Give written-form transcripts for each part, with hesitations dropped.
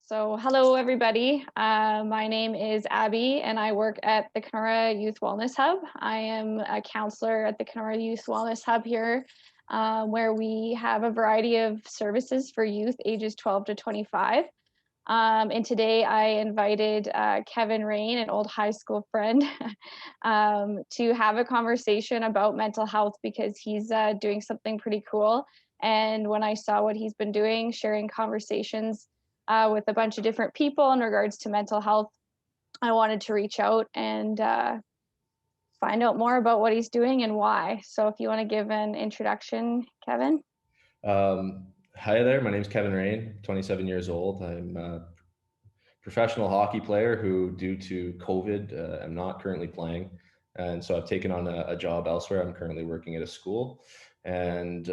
So hello, everybody. My name is Abby, and I work at the Kenora Youth Wellness Hub. I am a counselor at the Kenora Youth Wellness Hub here, where we have a variety of services for youth ages 12 to 25. And today I invited Raine, an old high school friend, to have a conversation about mental health because he's doing something pretty cool. And when I saw what he's been doing, sharing conversations with a bunch of different people in regards to mental health, I wanted to reach out and find out more about what he's doing and why. So if you want to give an introduction, Kevin. Hi there, my name is Raine, 27 years old. I'm a professional hockey player who, due to COVID, I'm not currently playing. And so I've taken on a job elsewhere. I'm currently working at a school. And,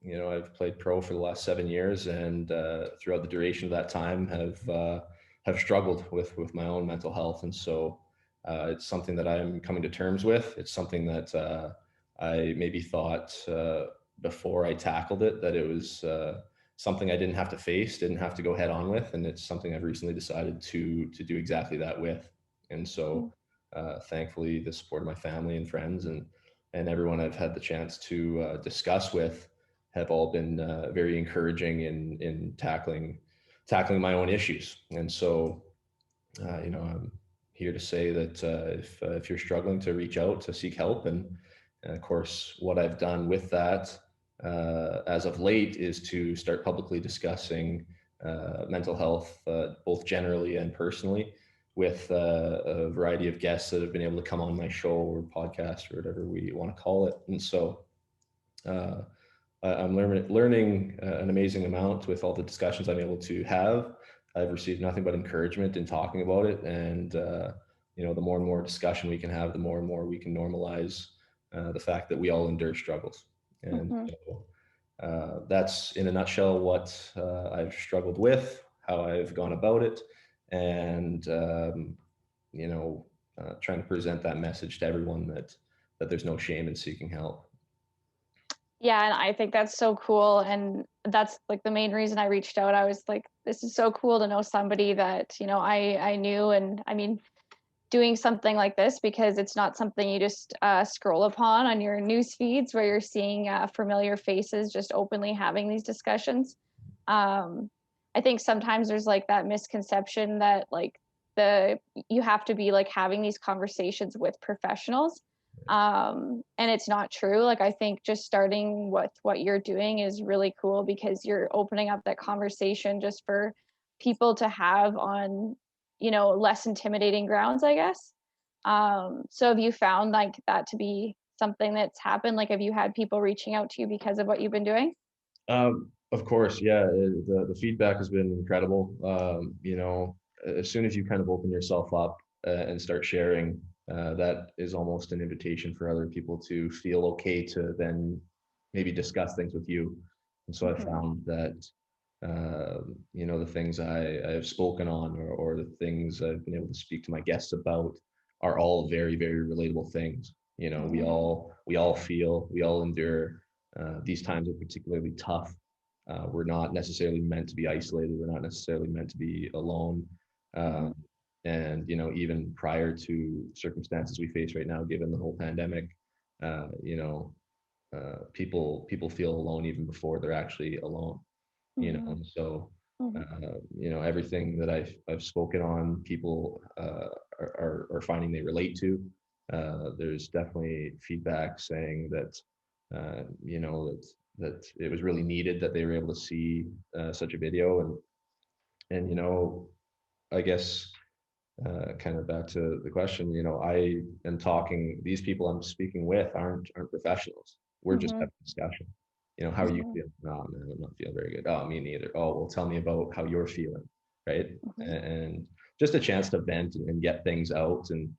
I've played pro for the last 7 years, and throughout the duration of that time have struggled with my own mental health. And so it's something that I'm coming to terms with. It's something that I maybe thought before I tackled it that it was something I didn't have to face, didn't have to go head on with, and it's something I've recently decided to do exactly that with. And so, thankfully, the support of my family and friends and everyone I've had the chance to discuss with have all been very encouraging in tackling my own issues. And so, I'm here to say that if you're struggling, to reach out to seek help. And of course, what I've done with that as of late is to start publicly discussing mental health, both generally and personally, with a variety of guests that have been able to come on my show or podcast or whatever we want to call it. And so I'm learning an amazing amount with all the discussions I'm able to have. I've received nothing but encouragement in talking about it. And, the more and more discussion we can have, the more and more we can normalize the fact that we all endure struggles. And so, that's in a nutshell what I've struggled with, how I've gone about it, and trying to present that message to everyone that there's no shame in seeking help. Yeah, and I think that's so cool. And that's like the main reason I reached out. I was like, this is so cool to know somebody that, I knew. And I mean, doing something like this, because it's not something you just scroll upon on your news feeds where you're seeing familiar faces just openly having these discussions. I think sometimes there's like that misconception that like you have to be like having these conversations with professionals. And it's not true. Like, I think just starting with what you're doing is really cool because you're opening up that conversation just for people to have on, less intimidating grounds, I guess. So have you found like that to be something that's happened? Like, have you had people reaching out to you because of what you've been doing? Of course, yeah. The feedback has been incredible. As soon as you kind of open yourself up and start sharing, that is almost an invitation for other people to feel okay to then maybe discuss things with you. And so I found that, the things I have spoken on, or the things I've been able to speak to my guests about, are all very, very relatable things. We all feel, we all endure. These times are particularly tough. We're not necessarily meant to be isolated. We're not necessarily meant to be alone. And even prior to circumstances we face right now, given the whole pandemic, people feel alone even before they're actually alone. And so everything that I've spoken on, people are finding they relate to. There's definitely feedback saying that that it was really needed that they were able to see such a video. And I guess kind of back to the question, I am talking, these people I'm speaking with aren't professionals. We're just having a discussion. How are you feeling? Oh man, I'm not feeling very good. Oh, me neither. Oh, well, tell me about how you're feeling, right? And just a chance to vent and get things out, and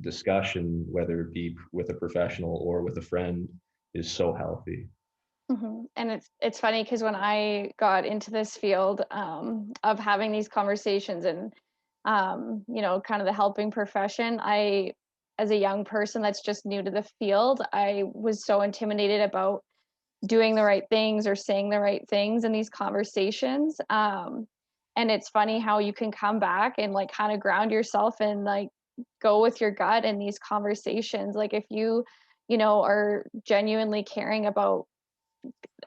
discussion, whether it be with a professional or with a friend, is so healthy. And it's funny because when I got into this field of having these conversations and kind of the helping profession, as a young person that's just new to the field, I was so intimidated about doing the right things or saying the right things in these conversations. And it's funny how you can come back and like kind of ground yourself and like go with your gut in these conversations. Like if you know, are genuinely caring about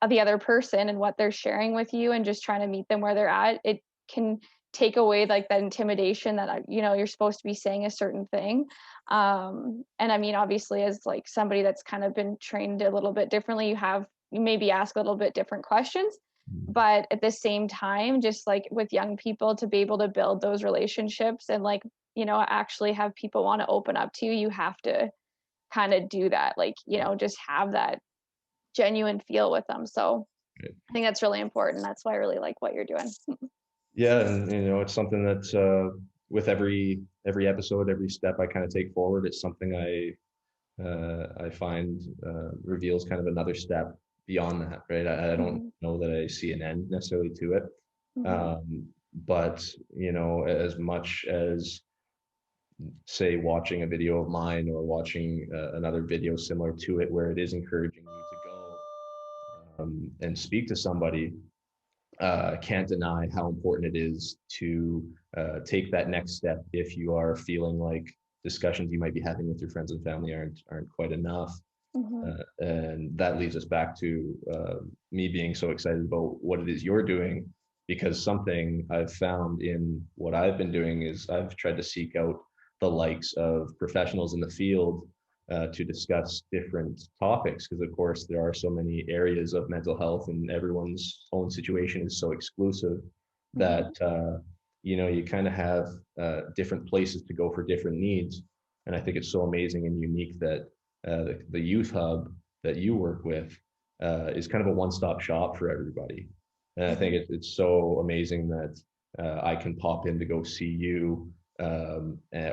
the other person and what they're sharing with you and just trying to meet them where they're at, it can take away like that intimidation that you know, you're supposed to be saying a certain thing. And I mean, obviously, as like somebody that's kind of been trained a little bit differently, you maybe ask a little bit different questions, but at the same time, just like with young people, to be able to build those relationships and like, you know, actually have people want to open up to you, you have to kind of do that, like, you know, just have that genuine feel with them. So I think that's really important. That's why I really like what you're doing. Yeah, and you know, it's something that with every episode, every step I kind of take forward, it's something I find reveals kind of another step beyond that, right? I don't know that I see an end necessarily to it, but you know, as much as say watching a video of mine or watching another video similar to it, where it is encouraging you to go and speak to somebody, can't deny how important it is to take that next step if you are feeling like discussions you might be having with your friends and family aren't quite enough. And that leads us back to me being so excited about what it is you're doing, because something I've found in what I've been doing is I've tried to seek out the likes of professionals in the field to discuss different topics, because of course there are so many areas of mental health and everyone's own situation is so exclusive that you know, you kind of have different places to go for different needs. And I think it's so amazing and unique that the youth hub that you work with is kind of a one-stop shop for everybody. And I think it's so amazing that I can pop in to go see you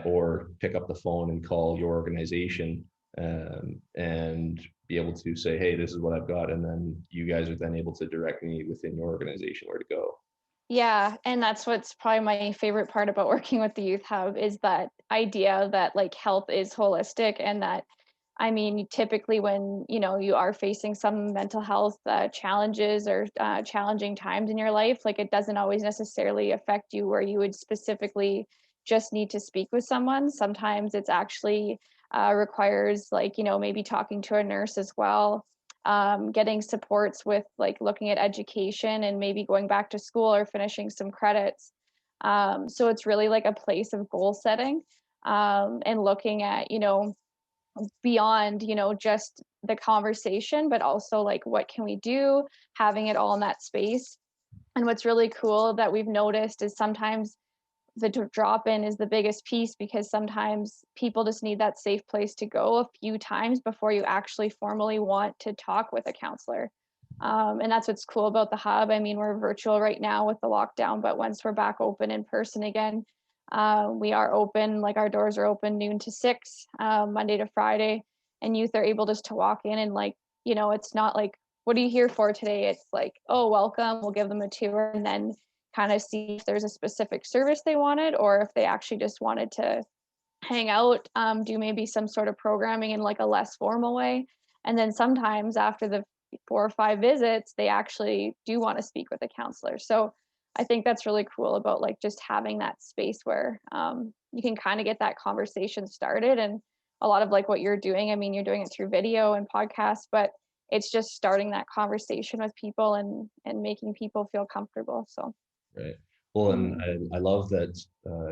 or pick up the phone and call your organization and be able to say, hey, this is what I've got. And then you guys are then able to direct me within your organization where to go. Yeah, and that's what's probably my favorite part about working with the Youth Hub is that idea that like health is holistic, and that I mean, typically when, you know, you are facing some mental health challenges or challenging times in your life, like it doesn't always necessarily affect you where you would specifically just need to speak with someone. Sometimes it's actually requires like, you know, maybe talking to a nurse as well, getting supports with like looking at education and maybe going back to school or finishing some credits. So it's really like a place of goal setting, and looking at, you know, beyond, you know, just the conversation, but also like what can we do, having it all in that space. And what's really cool that we've noticed is sometimes the drop in is the biggest piece, because sometimes people just need that safe place to go a few times before you actually formally want to talk with a counselor. And that's what's cool about the hub. I mean, we're virtual right now with the lockdown, but once we're back open in person again, we are open, like our doors are open noon to 6, Monday to Friday, and youth are able just to walk in and like, you know, it's not like, what are you here for today? It's like, oh, welcome. We'll give them a tour and then kind of see if there's a specific service they wanted, or if they actually just wanted to hang out, do maybe some sort of programming in like a less formal way. And then sometimes after the 4 or 5 visits, they actually do want to speak with a counselor. So I think that's really cool about like just having that space where you can kind of get that conversation started. And a lot of like what you're doing, I mean, you're doing it through video and podcasts, but it's just starting that conversation with people and making people feel comfortable. So Right. Well, and I love that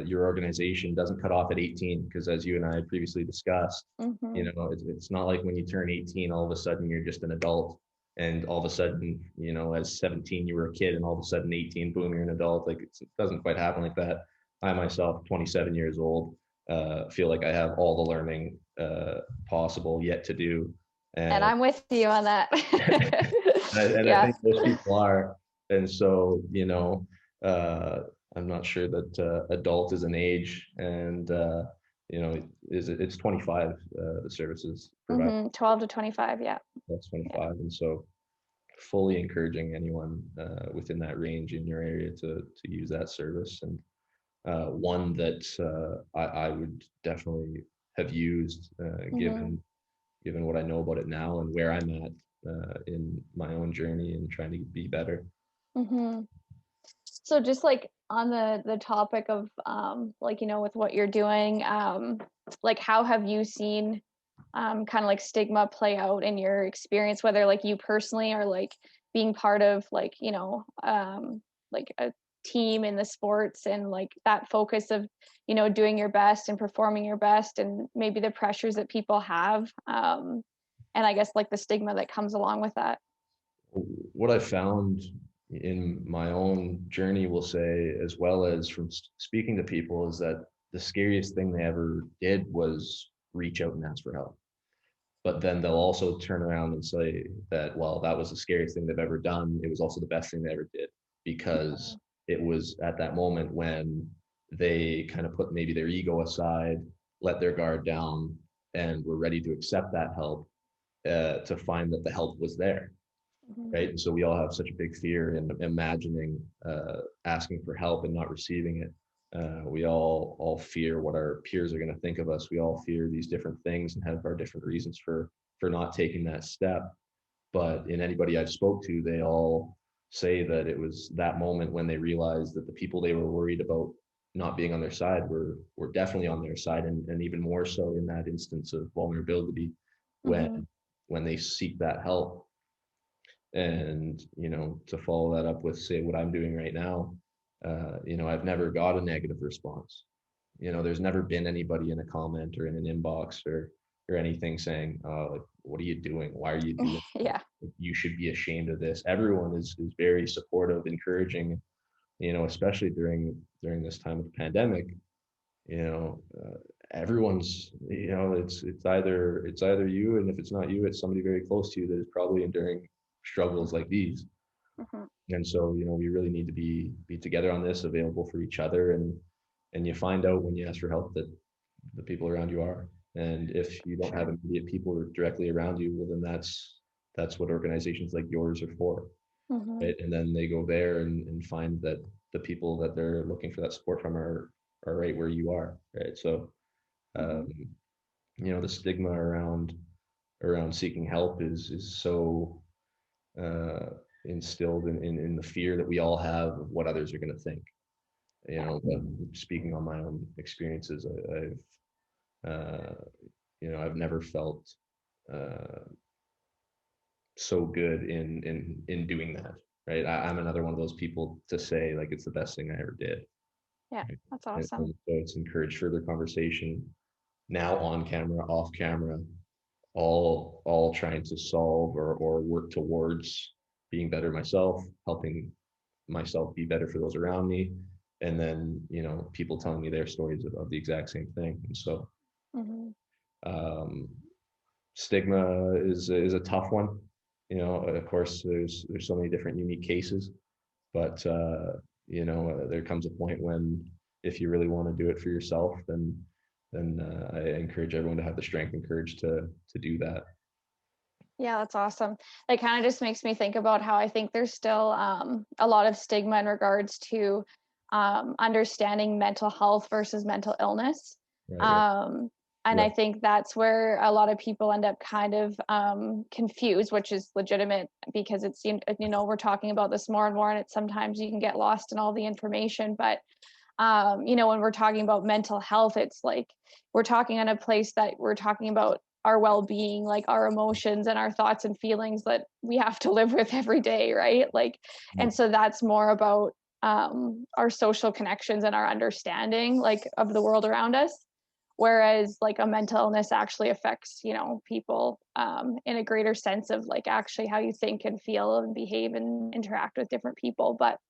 your organization doesn't cut off at 18, because as you and I had previously discussed, you know, it's not like when you turn 18, all of a sudden you're just an adult, and all of a sudden, you know, as 17 you were a kid, and all of a sudden 18, boom, you're an adult. Like it doesn't quite happen like that. I myself, 27 years old, feel like I have all the learning possible yet to do. and And I'm with you on that. I Yeah. think most people are. And so, you know, I'm not sure that adult is an age, and you know, it's 25 the services provided. 12 to 25. Yeah. That's Yeah. 25, and so fully encouraging anyone within that range in your area to use that service, and one that I would definitely have used given what I know about it now and where I'm at in my own journey and trying to be better. Hmm. So just like on the topic of like, you know, with what you're doing, like how have you seen kind of like stigma play out in your experience, whether like you personally or like being part of like, you know, like a team in the sports, and like that focus of, you know, doing your best and performing your best, and maybe the pressures that people have, and I guess like the stigma that comes along with that. What I found in my own journey, will say, as well as from speaking to people, is that the scariest thing they ever did was reach out and ask for help. But then they'll also turn around and say that, well, that was the scariest thing they've ever done. It was also the best thing they ever did, because it was at that moment when they kind of put maybe their ego aside, let their guard down, and were ready to accept that help, to find that the help was there. Mhm. Right. And so we all have such a big fear in imagining asking for help and not receiving it. We all fear what our peers are going to think of us. We all fear these different things and have our different reasons for not taking that step. But in anybody I've spoke to, they all say that it was that moment when they realized that the people they were worried about not being on their side were definitely on their side, and even more so in that instance of vulnerability, when Mhm. when they seek that help. And to follow that up with, say, what I'm doing right now, I've never got a negative response. There's never been anybody in a comment or in an inbox or anything saying, oh, like, what are you doing, why are you doing that? Yeah. You should be ashamed of this. Everyone is very supportive, encouraging, especially during this time of the pandemic. Everyone's, it's either you, and if it's not you, it's somebody very close to you that is probably enduring struggles like these. Mhm. And so, we really need to be together on this, available for each other. And you find out when you ask for help that the people around you are. And if you don't have Sure. immediate people directly around you, well, then that's what organizations like yours are for. Mhm. Right. And then they go there and find that the people that they're looking for that support from are right where you are. Right. So um, Mhm. the stigma around seeking help is so uh, instilled in the fear that we all have of what others are going to think. Yeah. But speaking on my own experiences, I've never felt uh, so good in doing that. Right. I'm another one of those people to say, like, it's the best thing I ever did. Yeah. Right? That's And awesome. so it's encouraged further conversation, now on camera, off camera, all trying to solve or work towards being better myself, helping myself be better for those around me, and then people telling me their stories of the exact same thing. And so Mhm. um, stigma is a tough one. Of course, there's so many different unique cases, but there comes a point when, if you really want to do it for yourself, then I encourage everyone to have the strength and courage to do that. Yeah, that's awesome. That kind of just makes me think about how I think there's still a lot of stigma in regards to understanding mental health versus mental illness. Right. Yeah. Um, and Yeah. I think that's where a lot of people end up kind of confused, which is legitimate, because it seemed, you know, we're talking about this more and more, and it's sometimes you can get lost in all the information. But you know, when we're talking about mental health, it's like we're talking in a place that we're talking about our well-being, like our emotions and our thoughts and feelings that we have to live with every day, right? Like, Yeah. and so that's more about our social connections and our understanding, like, of the world around us, whereas like a mental illness actually affects, you know, people in a greater sense of like actually how you think and feel and behave and interact with different people. But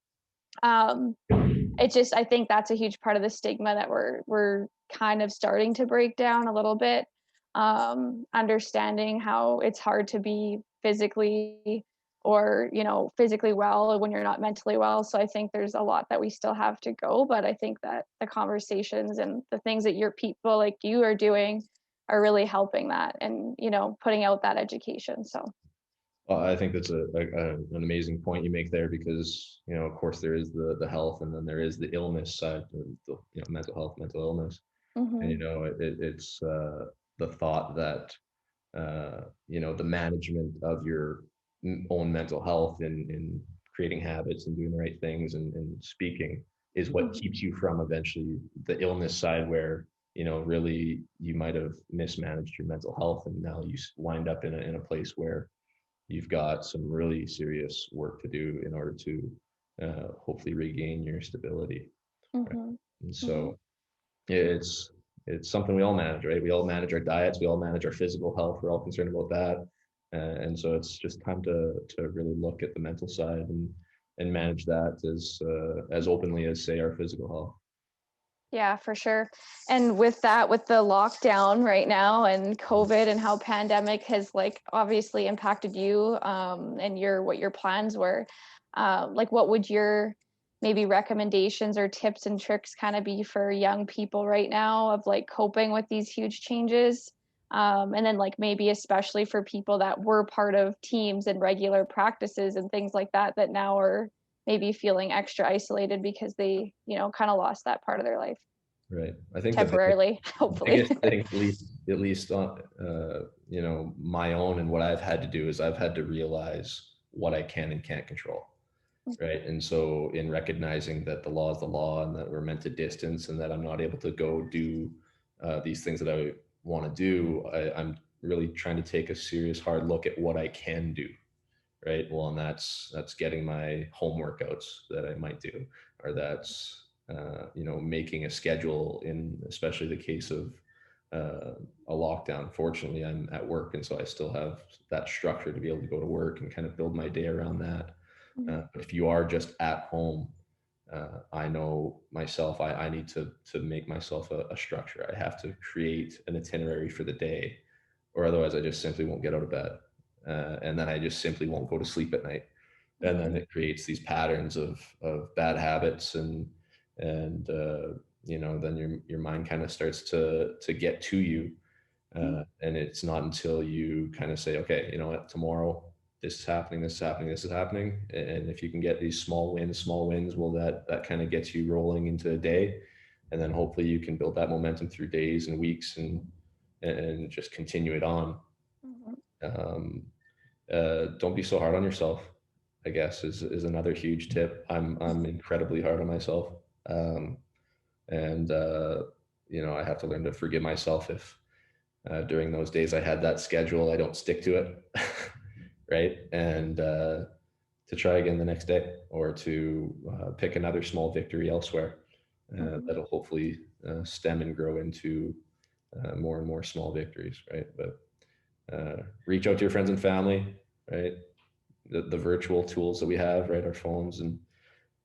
um it just, I think that's a huge part of the stigma that we're kind of starting to break down a little bit, understanding how it's hard to be physically, or, you know, physically well when you're not mentally well. So I think there's a lot that we still have to go, but I think that the conversations and the things that your people like you are doing are really helping that, and, you know, putting out that education. So Well, I think that's an amazing point you make there, because of course, there is the health, and then there is the illness side, the mental health, mental illness. And mhm. it's the thought that the management of your own mental health in creating habits and doing the right things and speaking is what Mhm. keeps you from eventually the illness side where, really you might have mismanaged your mental health and now you wind up in a place where you've got some really serious work to do in order to hopefully regain your stability. Right? Mhm. And Mhm. so it's it's something we all manage, right? We all manage our diets, we all manage our physical health. We're all concerned about that, and so it's just time to really look at the mental side and manage that as openly as say our physical health. Yeah, for sure. And with that, with the lockdown right now and COVID and how pandemic has like obviously impacted you, and what your plans were, like what would your maybe recommendations or tips and tricks kind of be for young people right now of like coping with these huge changes? And then like maybe especially for people that were part of teams and regular practices and things like that that now are maybe feeling extra isolated because they, kind of lost that part of their life Right. I think temporarily, the hopefully. biggest thing, at least on my own and what I've had to do is I've had to realize what I can and can't control. Right. And so in recognizing that the law is the law and that we're meant to distance and that I'm not able to go do these things that I want to do, I'm really trying to take a serious hard look at what I can do. Right. Well, and that's getting my home workouts that I might do, or that's making a schedule in especially the case of a lockdown. Fortunately, I'm at work, and so I still have that structure to be able to go to work and kind of build my day around that. Mhm. But if you are just at home, I know myself, I need to make myself a structure. I have to create an itinerary for the day, or otherwise I just simply won't get out of bed. And then I just simply won't go to sleep at night. And then Mhm. it creates these patterns of bad habits and then your mind kind of starts to get to you, and it's not until you kind of say, okay, you know what, tomorrow this is happening, this is happening, this is happening. And if you can get these small wins, well, that kind of gets you rolling into a day. And then hopefully you can build that momentum through days and weeks and just continue it on. Mhm. Um, don't be so hard on yourself, I guess is another huge tip. I'm incredibly hard on myself. And I have to learn to forgive myself if during those days I had that schedule, I don't stick to it. Right. And to try again the next day or to pick another small victory elsewhere Mhm. that'll hopefully stem and grow into more and more small victories. Right. But reach out to your friends and family, right? The virtual tools that we have, right? Our phones. And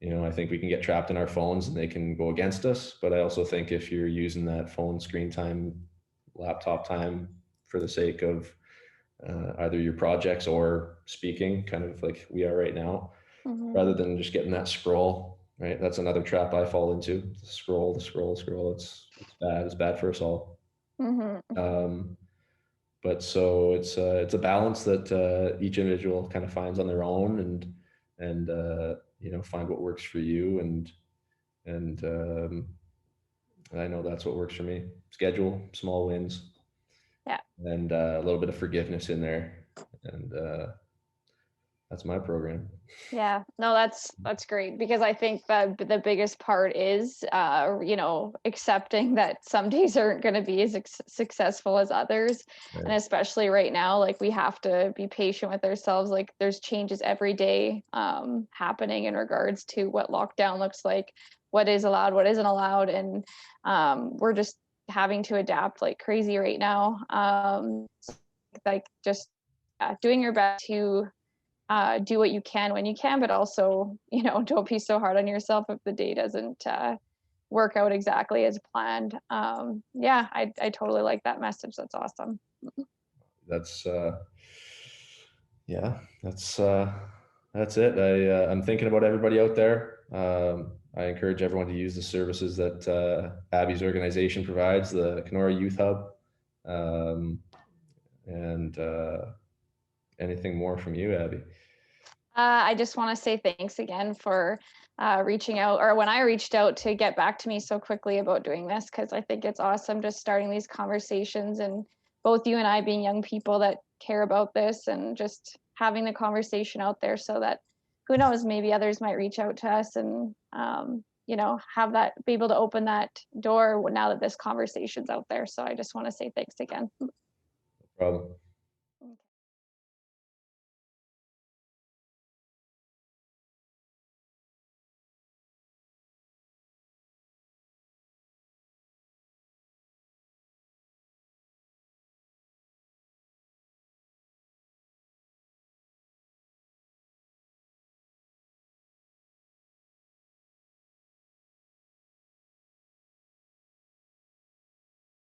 I think we can get trapped in our phones and they can go against us. But I also think if you're using that phone screen time, laptop time for the sake of either your projects or speaking, kind of like we are right now, Mhm. rather than just getting that scroll, right? That's another trap I fall into. The scroll, the scroll, the scroll. It's bad. It's bad for us all. Mhm. Um, but so it's a balance that each individual kind of finds on their own and find what works for you and I know that's what works for me. Schedule small wins Yeah. and a little bit of forgiveness in there, and that's my program. Yeah. No, that's great because I think that the biggest part is accepting that some days aren't going to be as successful as others. And Right. especially right now, like we have to be patient with ourselves. Like there's changes every day happening in regards to what lockdown looks like, what is allowed, what isn't allowed. And we're just having to adapt like crazy right now. Like just doing your best to do what you can when you can, but also, don't be so hard on yourself if the day doesn't work out exactly as planned. Yeah, I totally like that message. That's awesome. That's yeah, that's it. I'm thinking about everybody out there. I encourage everyone to use the services that Abby's organization provides, the Kenora Youth Hub. Um, and anything more from you, Abby? I just want to say thanks again for reaching out, or when I reached out to get back to me so quickly about doing this, because I think it's awesome just starting these conversations and both you and I being young people that care about this, and just having the conversation out there so that, who knows, maybe others might reach out to us and, you know, have that, be able to open that door now that this conversation's out there. So I just want to say thanks again. No problem.